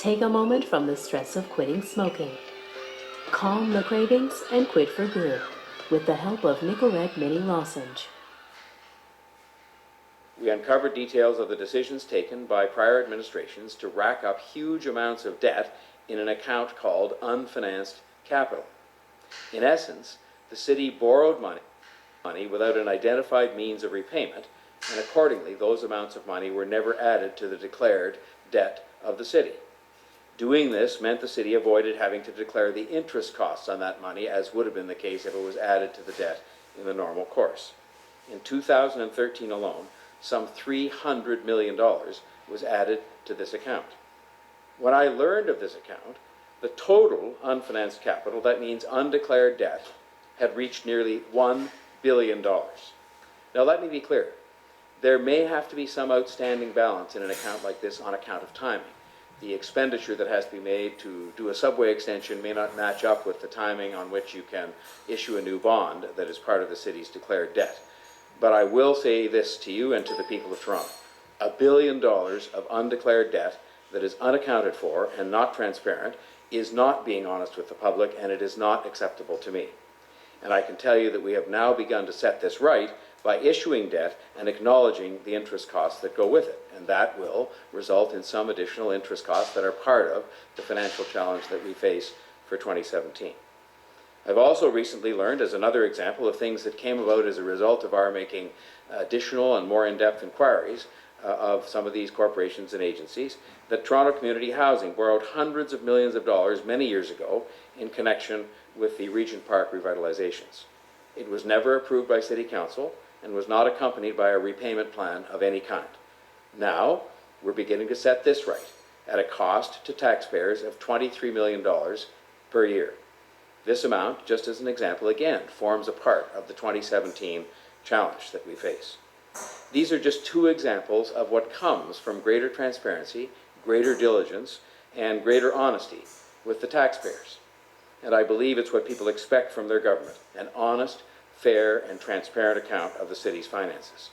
Take a moment from the stress of quitting smoking. Calm the cravings and quit for good with the help of Nicorette Mini Lozenge. We uncovered details of the decisions taken by prior administrations to rack up huge amounts of debt in an account called unfinanced capital. In essence, the city borrowed money without an identified means of repayment, and accordingly those amounts of money were never added to the declared debt of the city. Doing this meant the city avoided having to declare the interest costs on that money, as would have been the case if it was added to the debt in the normal course. In 2013 alone, some $300 million was added to this account. When I learned of this account, the total unfinanced capital, that means undeclared debt, had reached nearly $1 billion. Now let me be clear. There may have to be some outstanding balance in an account like this on account of timing. The expenditure that has to be made to do a subway extension may not match up with the timing on which you can issue a new bond that is part of the city's declared debt. But I will say this to you and to the people of Toronto. $1 billion of undeclared debt that is unaccounted for and not transparent is not being honest with the public, and it is not acceptable to me. And I can tell you that we have now begun to set this right by issuing debt and acknowledging the interest costs that go with it. And that will result in some additional interest costs that are part of the financial challenge that we face for 2017. I've also recently learned, as another example of things that came about as a result of our making additional and more in-depth inquiries of some of these corporations and agencies, that Toronto Community Housing borrowed hundreds of millions of dollars many years ago in connection with the Regent Park revitalizations. It was never approved by City Council and was not accompanied by a repayment plan of any kind. Now, we're beginning to set this right at a cost to taxpayers of $23 million per year. This amount, just as an example again, forms a part of the 2017 challenge that we face. These are just two examples of what comes from greater transparency, greater diligence, and greater honesty with the taxpayers. And I believe it's what people expect from their government, an honest, fair, and transparent account of the city's finances.